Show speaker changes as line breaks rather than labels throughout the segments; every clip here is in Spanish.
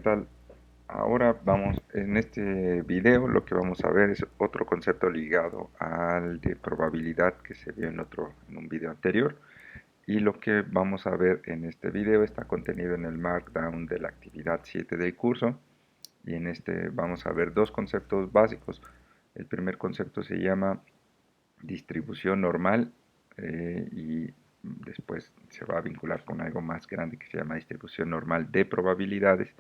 Tal. Ahora vamos, en este video lo que vamos a ver es otro concepto ligado al de probabilidad que se vio en un video anterior, y lo que vamos a ver en este video está contenido en el Markdown de la actividad 7 del curso, y en este vamos a ver dos conceptos básicos. El primer concepto se llama distribución normal, y después se va a vincular con algo más grande que se llama distribución normal de probabilidades.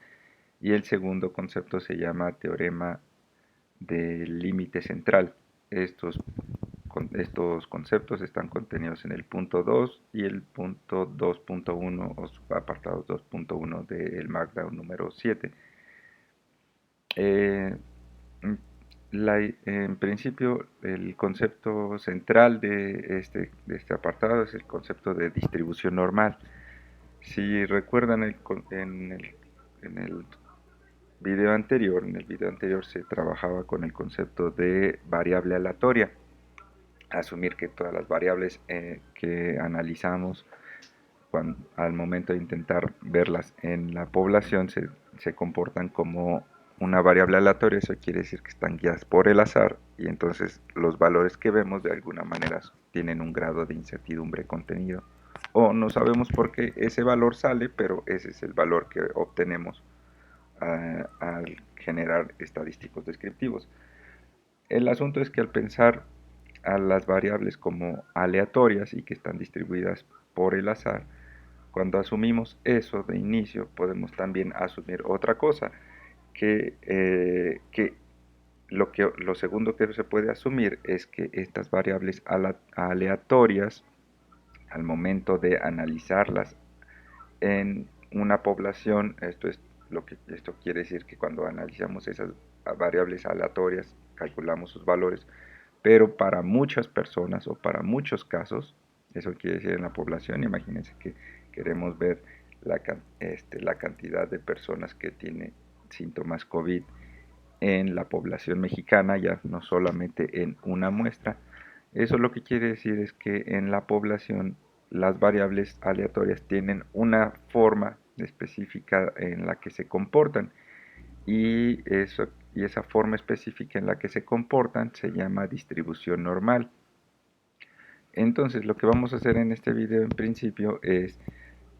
Y el segundo concepto se llama teorema del límite central. Estos conceptos están contenidos en el punto 2 y el punto 2.1 o apartados 2.1 del Markdown número 7. Eh, en principio, el concepto central de este apartado es el concepto de distribución normal. Si recuerdan, en el en el video anterior se trabajaba con el concepto de variable aleatoria. Asumir que todas las variables que analizamos al momento de intentar verlas en la población se comportan como una variable aleatoria. Eso quiere decir que están guiadas por el azar, y entonces los valores que vemos de alguna manera tienen un grado de incertidumbre contenido, o no sabemos por qué ese valor sale, pero ese es el valor que obtenemos al generar estadísticos descriptivos. El asunto es que al pensar a las variables como aleatorias y que están distribuidas por el azar, cuando asumimos eso de inicio, podemos también asumir otra cosa, que lo segundo que se puede asumir es que estas variables aleatorias, al momento de analizarlas en una población, esto quiere decir que cuando analizamos esas variables aleatorias, calculamos sus valores, pero para muchas personas o para muchos casos, eso quiere decir en la población. Imagínense que queremos ver la cantidad de personas que tiene síntomas COVID en la población mexicana, ya no solamente en una muestra. Eso lo que quiere decir es que en la población las variables aleatorias tienen una forma específica en la que se comportan, y esa forma específica en la que se comportan se llama distribución normal. Entonces, lo que vamos a hacer en este video en principio es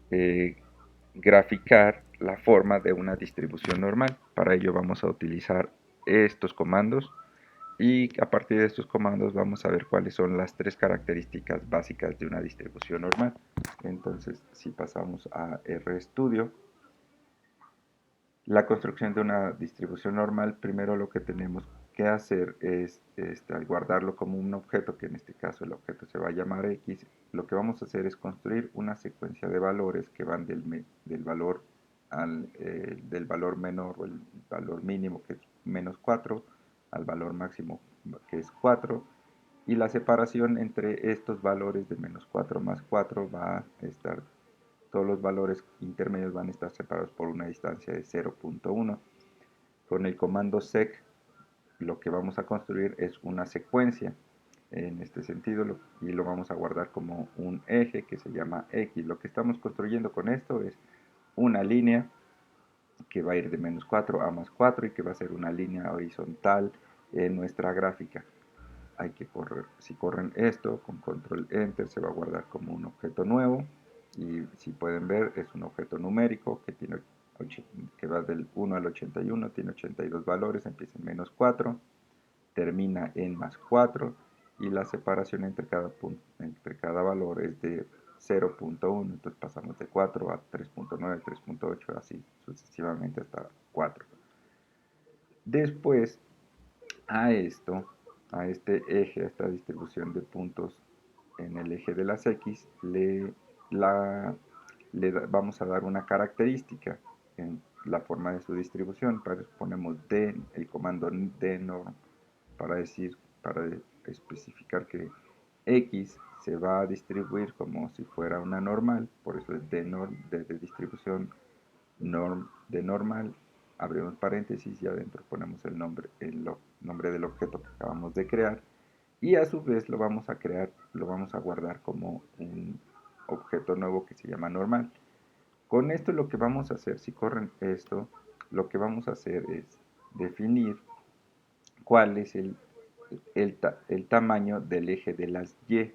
eh, graficar la forma de una distribución normal. Para ello vamos a utilizar estos comandos, y a partir de estos comandos vamos a ver cuáles son las tres características básicas de una distribución normal. Entonces, si pasamos a RStudio, la construcción de una distribución normal, primero lo que tenemos que hacer es, al guardarlo como un objeto, que en este caso el objeto se va a llamar X, lo que vamos a hacer es construir una secuencia de valores que van del valor del valor menor, o el valor mínimo, que es -4, al valor máximo, que es 4, y la separación entre estos valores de -4 más 4 va a estar, todos los valores intermedios van a estar separados por una distancia de 0.1. Con el comando sec lo que vamos a construir es una secuencia en este sentido, y lo vamos a guardar como un eje que se llama X. Lo que estamos construyendo con esto es una línea que va a ir de -4 a +4 y que va a ser una línea horizontal en nuestra gráfica. Hay que correr, si corren esto con control enter se va a guardar como un objeto nuevo, y si pueden ver es un objeto numérico que va del 1 al 81, tiene 82 valores, empieza en -4, termina en +4, y la separación entre cada valor es de 0.1. Entonces pasamos de 4 a 3.9, 3.8, así sucesivamente hasta 4. Después a esto, a este eje, a esta distribución de puntos en el eje de las X, vamos a dar una característica en la forma de su distribución. Para eso ponemos el comando dnorm para especificar que X se va a distribuir como si fuera una normal. Por eso es dnorm, de distribución norm de normal, abrimos paréntesis y adentro ponemos nombre del objeto que acabamos de crear, y a su vez lo vamos a guardar como un objeto nuevo que se llama normal. Con esto lo que vamos a hacer, si corren esto, lo que vamos a hacer es definir cuál es el tamaño del eje de las Y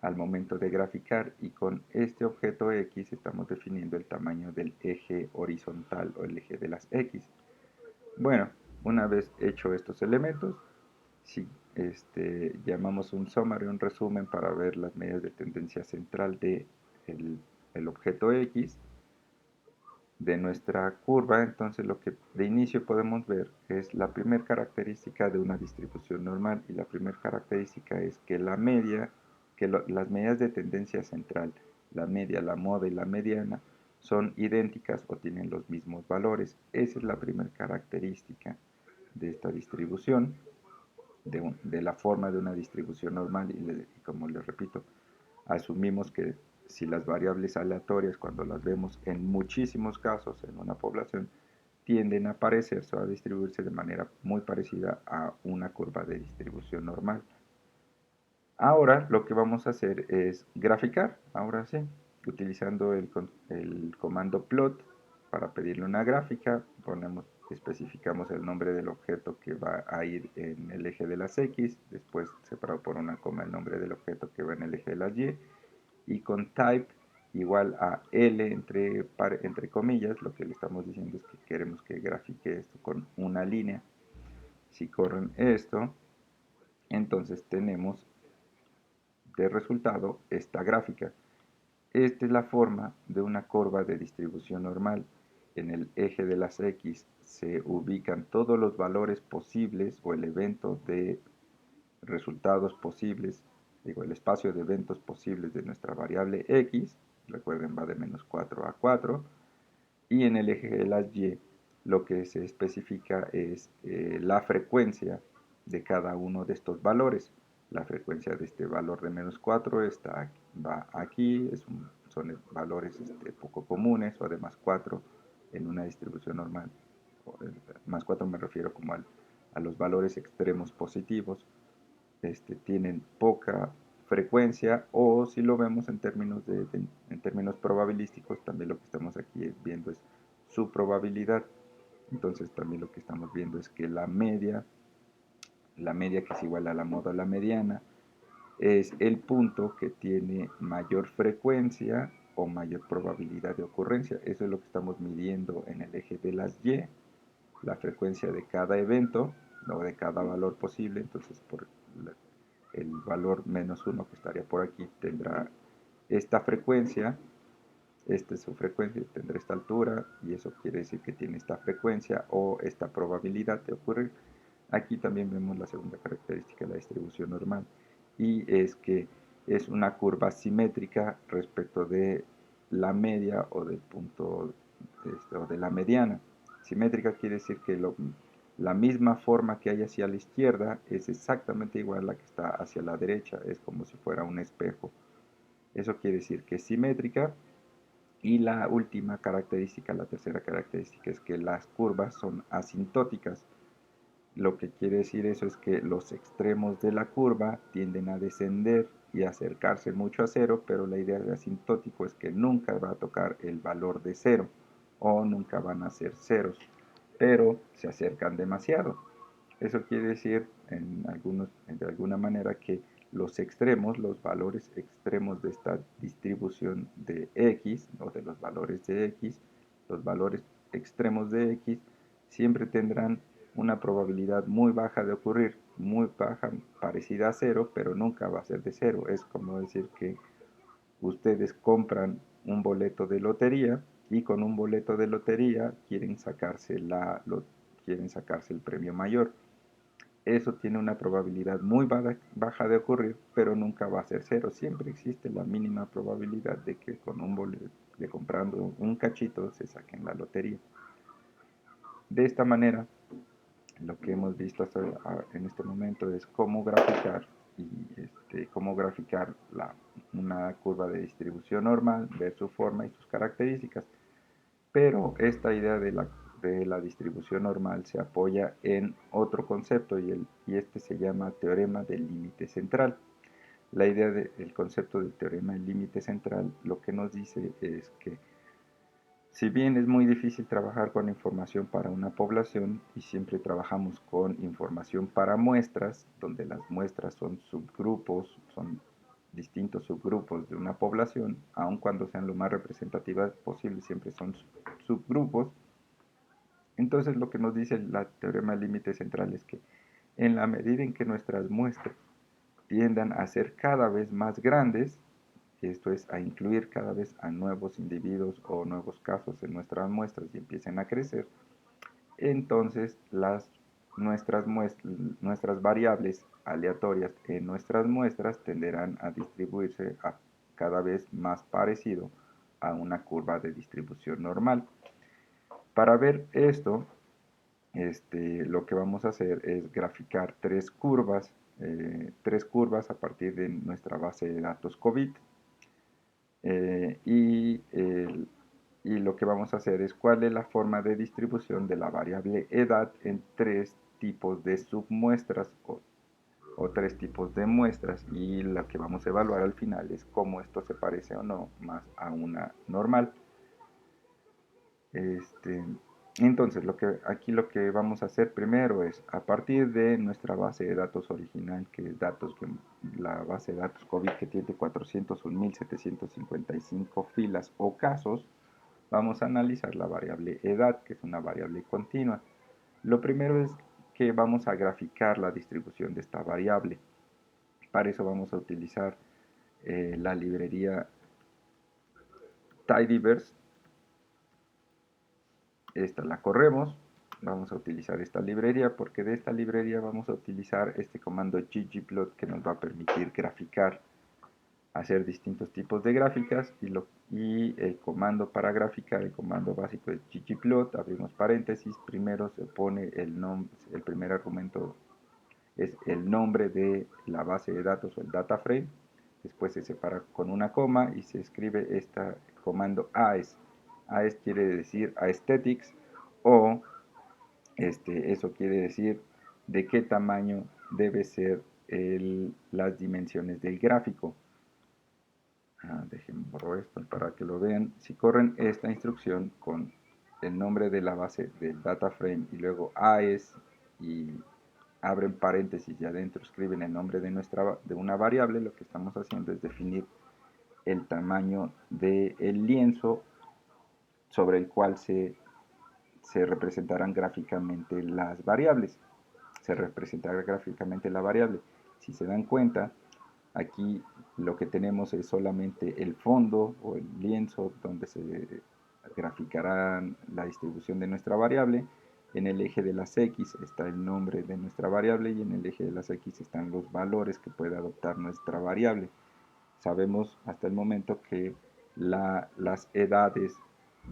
al momento de graficar, y con este objeto X estamos definiendo el tamaño del eje horizontal o el eje de las X. Bueno, una vez hecho estos elementos, si llamamos un summary, un resumen para ver las medidas de tendencia central de el objeto X de nuestra curva. Entonces lo que de inicio podemos ver es la primera característica de una distribución normal, y la primera característica es que la media, las medidas de tendencia central, la media, la moda y la mediana, son idénticas o tienen los mismos valores. Esa es la primera característica de esta distribución, de la forma de una distribución normal, y como les repito, asumimos que si las variables aleatorias, cuando las vemos en muchísimos casos en una población, tienden a parecerse o a distribuirse de manera muy parecida a una curva de distribución normal. Ahora lo que vamos a hacer es graficar, ahora sí, utilizando el comando plot para pedirle una gráfica. Especificamos el nombre del objeto que va a ir en el eje de las X, después separado por una coma el nombre del objeto que va en el eje de las y con type igual a L entre comillas. Lo que le estamos diciendo es que queremos que grafique esto con una línea. Si corren esto, entonces tenemos de resultado esta gráfica. Esta es la forma de una curva de distribución normal. En el eje de las X se ubican todos los valores posibles o el evento de resultados posibles, digo, el espacio de eventos posibles de nuestra variable X. Recuerden, va de menos 4 a 4. Y en el eje de las Y lo que se especifica es la frecuencia de cada uno de estos valores. La frecuencia de este valor de menos 4 va aquí, son valores poco comunes, o de más 4 en una distribución normal. Más 4 me refiero como a los valores extremos positivos. Tienen poca frecuencia, o si lo vemos en términos probabilísticos, también lo que estamos aquí viendo es su probabilidad. Entonces también lo que estamos viendo es que la media que es igual a la moda, la mediana, es el punto que tiene mayor frecuencia o mayor probabilidad de ocurrencia. Eso es lo que estamos midiendo en el eje de las Y, la frecuencia de cada evento o de cada valor posible. Entonces el valor menos 1 que estaría por aquí tendrá esta frecuencia. Esta es su frecuencia, tendrá esta altura, y eso quiere decir que tiene esta frecuencia o esta probabilidad de ocurrir. Aquí también vemos la segunda característica de la distribución normal, y es que es una curva simétrica respecto de la media o del punto o de la mediana. Simétrica quiere decir que la misma forma que hay hacia la izquierda es exactamente igual a la que está hacia la derecha, es como si fuera un espejo. Eso quiere decir que es simétrica. Y la última característica, la tercera característica, es que las curvas son asintóticas. Lo que quiere decir eso es que los extremos de la curva tienden a descender y acercarse mucho a cero, pero la idea de asintótico es que nunca va a tocar el valor de cero, o nunca van a ser ceros, pero se acercan demasiado. Eso quiere decir de alguna manera, que los extremos, los valores extremos de esta distribución de X, o de los valores de X, los valores extremos de X, siempre tendrán una probabilidad muy baja de ocurrir, muy baja, parecida a cero, pero nunca va a ser de cero. Es como decir que ustedes compran un boleto de lotería, y con un boleto de lotería quieren sacarse el premio mayor. Eso tiene una probabilidad muy baja de ocurrir, pero nunca va a ser cero. Siempre existe la mínima probabilidad de que con un boleto, de comprando un cachito, se saquen la lotería. De esta manera, lo que hemos visto en este momento es cómo graficar una curva de distribución normal, ver su forma y sus características. Pero esta idea de la distribución normal se apoya en otro concepto, y este se llama teorema del límite central. La idea del concepto del teorema del límite central lo que nos dice es que Si bien es muy difícil trabajar con información para una población y siempre trabajamos con información para muestras, donde las muestras son subgrupos, son distintos subgrupos de una población, aun cuando sean lo más representativas posible, siempre son subgrupos. Entonces lo que nos dice la teorema del límite central es que en la medida en que nuestras muestras tiendan a ser cada vez más grandes, esto es, a incluir cada vez a nuevos individuos o nuevos casos en nuestras muestras y empiecen a crecer, entonces nuestras variables aleatorias en nuestras muestras tenderán a distribuirse a cada vez más parecido a una curva de distribución normal. Para ver esto, lo que vamos a hacer es graficar tres curvas a partir de nuestra base de datos COVID. Eh, y, el- y lo que vamos a hacer es cuál es la forma de distribución de la variable edad en tres tipos de submuestras o tres tipos de muestras, y lo que vamos a evaluar al final es cómo esto se parece o no más a una normal. Este, entonces, aquí lo que vamos a hacer primero es, a partir de nuestra base de datos original, que es la base de datos COVID que tiene 401.755 filas o casos, vamos a analizar la variable edad, que es una variable continua. Lo primero es que vamos a graficar la distribución de esta variable. Para eso vamos a utilizar la librería Tidyverse. Esta la corremos. Vamos a utilizar esta librería porque de esta librería vamos a utilizar este comando ggplot que nos va a permitir graficar, hacer distintos tipos de gráficas, y el comando para graficar, el comando básico es ggplot, abrimos paréntesis, primero se pone el primer argumento es el nombre de la base de datos o el data frame, después se separa con una coma y se escribe este comando AES. AES quiere decir aesthetics, o eso quiere decir de qué tamaño debe ser las dimensiones del gráfico. Déjenme borrar esto para que lo vean. Si corren esta instrucción con el nombre de la base del data frame y luego AES y abren paréntesis y adentro escriben el nombre de una variable, lo que estamos haciendo es definir el tamaño del lienzo sobre el cual se representarán gráficamente las variables. Se representará gráficamente la variable. Si se dan cuenta, aquí lo que tenemos es solamente el fondo o el lienzo donde se graficará la distribución de nuestra variable. En el eje de las X está el nombre de nuestra variable y en el eje de las X están los valores que puede adoptar nuestra variable. Sabemos hasta el momento que las edades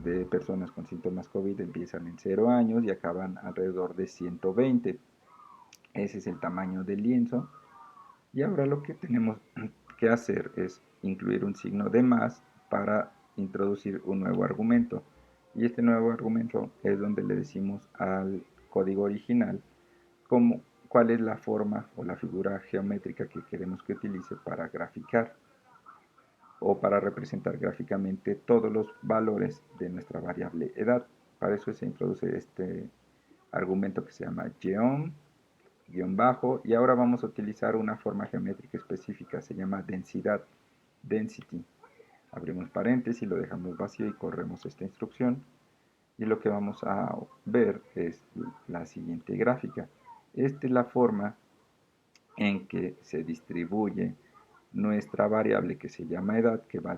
de personas con síntomas COVID empiezan en 0 años y acaban alrededor de 120. Ese es el tamaño del lienzo. Y ahora lo que tenemos que hacer es incluir un signo de más para introducir un nuevo argumento. Y este nuevo argumento es donde le decimos al código original cuál es la forma o la figura geométrica que queremos que utilice para graficar o para representar gráficamente todos los valores de nuestra variable edad. Para eso se introduce este argumento que se llama geom guión bajo, y ahora vamos a utilizar una forma geométrica específica, se llama densidad, density. Abrimos paréntesis, lo dejamos vacío y corremos esta instrucción, y lo que vamos a ver es la siguiente gráfica. Esta es la forma en que se distribuye nuestra variable que se llama edad, que va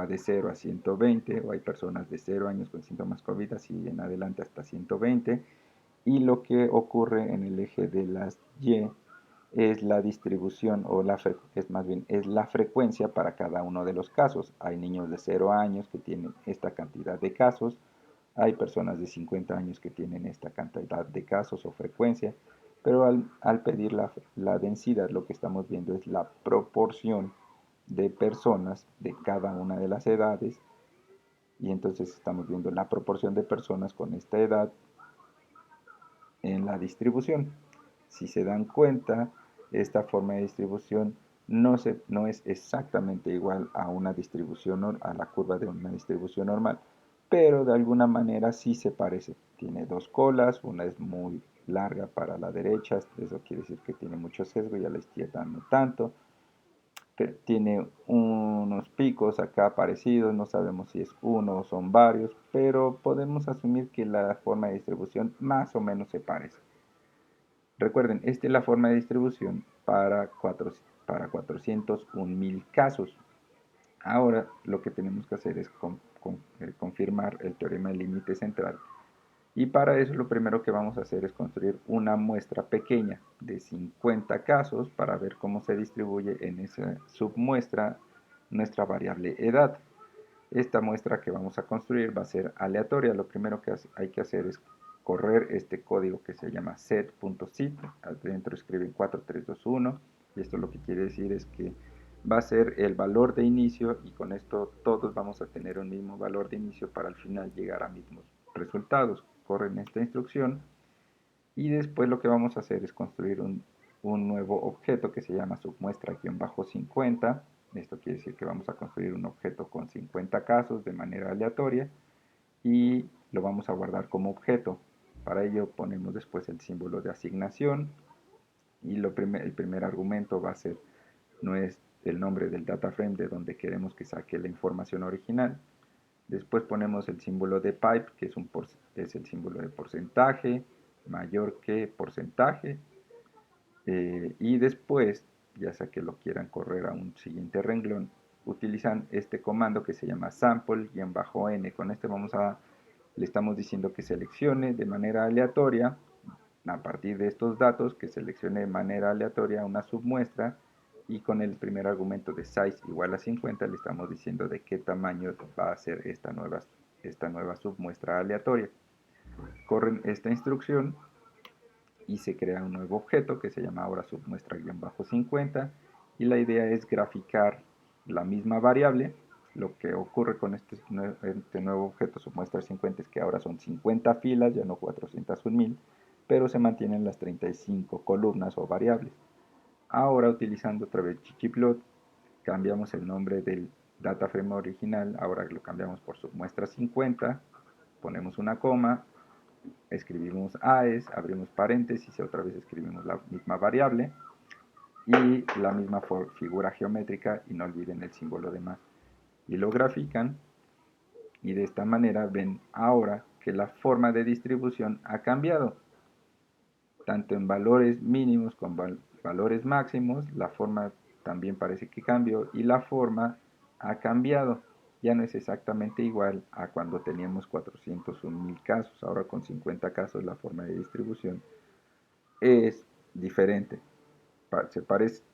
de 0 a 120, o hay personas de 0 años con síntomas COVID, así en adelante hasta 120, y lo que ocurre en el eje de las Y es la distribución, es más bien, es la frecuencia para cada uno de los casos. Hay niños de 0 años que tienen esta cantidad de casos, hay personas de 50 años que tienen esta cantidad de casos o frecuencia, pero al pedir la densidad, lo que estamos viendo es la proporción de personas de cada una de las edades, y entonces estamos viendo la proporción de personas con esta edad en la distribución. Si se dan cuenta, esta forma de distribución no es exactamente igual a una distribución, a la curva de una distribución normal, pero de alguna manera sí se parece. Tiene dos colas, una es muy larga para la derecha, eso quiere decir que tiene mucho sesgo, y a la izquierda no tanto. Tiene unos picos acá parecidos, no sabemos si es uno o son varios, pero podemos asumir que la forma de distribución más o menos se parece. Recuerden, esta es la forma de distribución para 401.000 casos. Ahora lo que tenemos que hacer es confirmar el teorema del límite central. Y para eso lo primero que vamos a hacer es construir una muestra pequeña de 50 casos para ver cómo se distribuye en esa submuestra nuestra variable edad. Esta muestra que vamos a construir va a ser aleatoria. Lo primero que hay que hacer es correr este código que se llama set.sit. Adentro escriben 4321 y esto lo que quiere decir es que va a ser el valor de inicio, y con esto todos vamos a tener un mismo valor de inicio para al final llegar a mismos resultados. Corren esta instrucción y después lo que vamos a hacer es construir un nuevo objeto que se llama submuestra-50. Esto quiere decir que vamos a construir un objeto con 50 casos de manera aleatoria y lo vamos a guardar como objeto. Para ello ponemos después el símbolo de asignación, y el primer argumento va a ser no es el nombre del data frame de donde queremos que saque la información original. Después ponemos el símbolo de pipe, que es el símbolo de porcentaje, mayor que porcentaje. Y después, ya sea que lo quieran correr a un siguiente renglón, utilizan este comando que se llama sample-n. Con este le estamos diciendo que seleccione de manera aleatoria, a partir de estos datos, que seleccione de manera aleatoria una submuestra, y con el primer argumento de size igual a 50 le estamos diciendo de qué tamaño va a ser esta nueva submuestra aleatoria. Corren esta instrucción y se crea un nuevo objeto que se llama ahora submuestra-50, y la idea es graficar la misma variable. Lo que ocurre con este nuevo objeto submuestra 50 es que ahora son 50 filas, ya no 401.000, pero se mantienen las 35 columnas o variables. Ahora, utilizando otra vez ggplot, cambiamos el nombre del data frame original, ahora lo cambiamos por submuestra 50, ponemos una coma, escribimos AES, abrimos paréntesis y otra vez escribimos la misma variable y la misma figura geométrica, y no olviden el símbolo de más. Y lo grafican, y de esta manera ven ahora que la forma de distribución ha cambiado. Tanto en valores mínimos como valores máximos, la forma también parece que cambió y la forma ha cambiado. Ya no es exactamente igual a cuando teníamos 401.000 casos. Ahora con 50 casos la forma de distribución es diferente.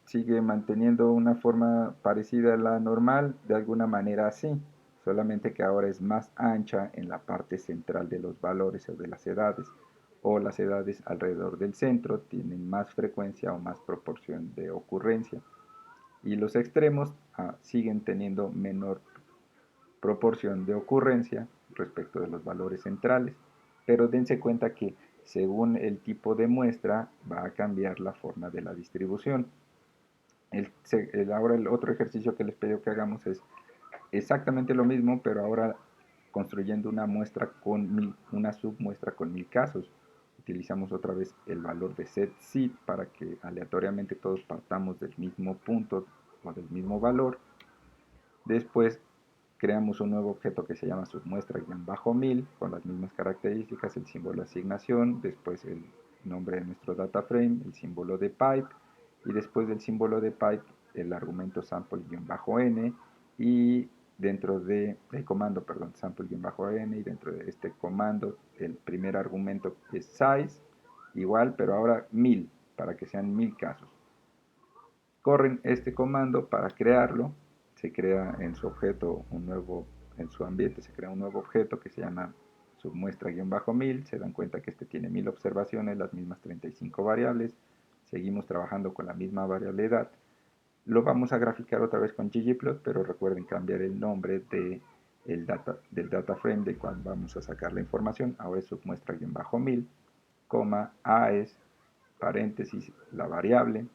Sigue manteniendo una forma parecida a la normal, de alguna manera sí, solamente que ahora es más ancha en la parte central de los valores o de las edades, o las edades alrededor del centro tienen más frecuencia o más proporción de ocurrencia, y los extremos siguen teniendo menor proporción de ocurrencia respecto de los valores centrales. Pero dense cuenta que según el tipo de muestra va a cambiar la forma de la distribución. Ahora el otro ejercicio que les pido que hagamos es exactamente lo mismo, pero ahora construyendo una submuestra con 1000 casos. Utilizamos otra vez el valor de setSeed para que aleatoriamente todos partamos del mismo punto o del mismo valor. Después creamos un nuevo objeto que se llama submuestra-1000 con las mismas características, el símbolo de asignación, después el nombre de nuestro data frame, el símbolo de pipe, y después del símbolo de pipe el argumento sample-n, y dentro del comando, perdón, sample-n, y dentro de este comando el primer argumento es size, igual, pero ahora 1000, para que sean 1000 casos. Corren este comando para crearlo, se crea en su objeto en su ambiente se crea un nuevo objeto que se llama submuestra-1000, se dan cuenta que este tiene 1000 observaciones, las mismas 35 variables, seguimos trabajando con la misma variable edad, lo vamos a graficar otra vez con ggplot, pero recuerden cambiar el nombre del data frame del cual vamos a sacar la información, ahora es submuestra-1000, AES, paréntesis, la variable,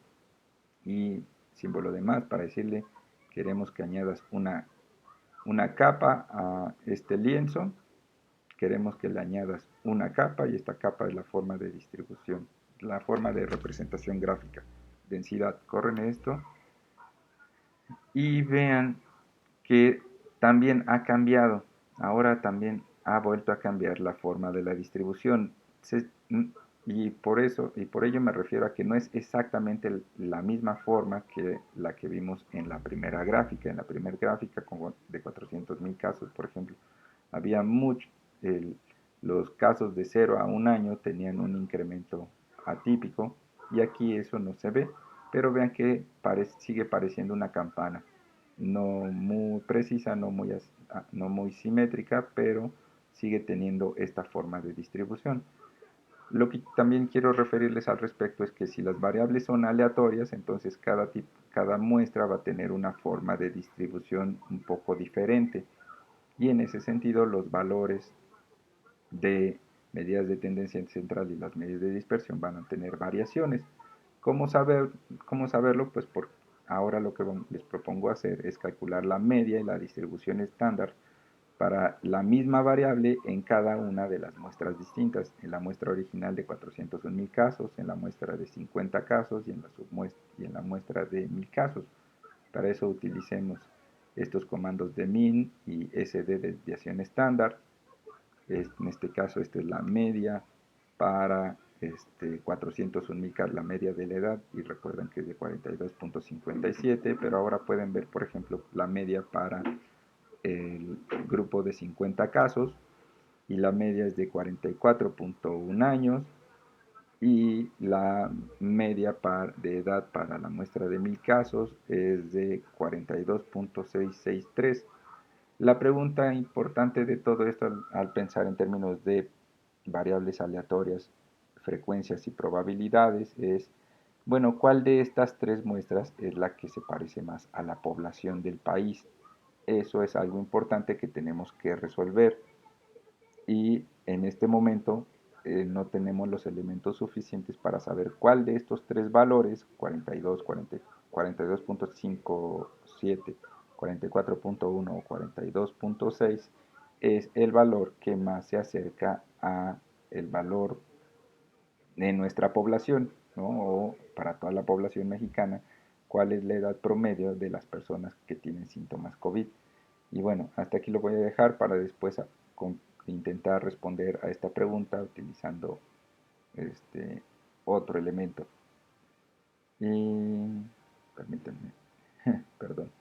y símbolo de más para decirle queremos que añadas una capa a este lienzo, queremos que le añadas una capa y esta capa es la forma de distribución, la forma de representación gráfica. Densidad, corren esto y vean que también ha cambiado, ahora también ha vuelto a cambiar la forma de la distribución. Y por eso, y por ello me refiero a que no es exactamente la misma forma que la que vimos en la primera gráfica. En la primera gráfica de 400.000 casos, por ejemplo, había mucho, el, los casos de 0 a 1 año tenían un incremento atípico y aquí eso no se ve, pero vean que sigue pareciendo una campana, no muy precisa, no muy simétrica, pero sigue teniendo esta forma de distribución. Lo que también quiero referirles al respecto es que si las variables son aleatorias, entonces cada muestra va a tener una forma de distribución un poco diferente. Y en ese sentido, los valores de medidas de tendencia central y las medidas de dispersión van a tener variaciones. ¿Cómo, saber, cómo saberlo? Pues ahora lo que les propongo hacer es calcular la media y la distribución estándar para la misma variable en cada una de las muestras distintas, en la muestra original de 401.000 casos, en la muestra de 50 casos y en la muestra de 1.000 casos. Para eso utilicemos estos comandos de min y sd de desviación estándar. En este caso, esta es la media para 401.000 casos, la media de la edad, y recuerden que es de 42.57, pero ahora pueden ver, por ejemplo, la media para el grupo de 50 casos y la media es de 44.1 años y la media de edad para la muestra de 1.000 casos es de 42.663. La pregunta importante de todo esto al pensar en términos de variables aleatorias, frecuencias y probabilidades es, bueno, ¿cuál de estas tres muestras es la que se parece más a la población del país? Eso es algo importante que tenemos que resolver y en este momento no tenemos los elementos suficientes para saber cuál de estos tres valores, 42, 40, 42.57, 44.1 o 42.6, es el valor que más se acerca a el valor de nuestra población, ¿no? O para toda la población mexicana, cuál es la edad promedio de las personas que tienen síntomas COVID. Y bueno, hasta aquí lo voy a dejar para después intentar responder a esta pregunta utilizando este otro elemento. Y permítanme, perdón.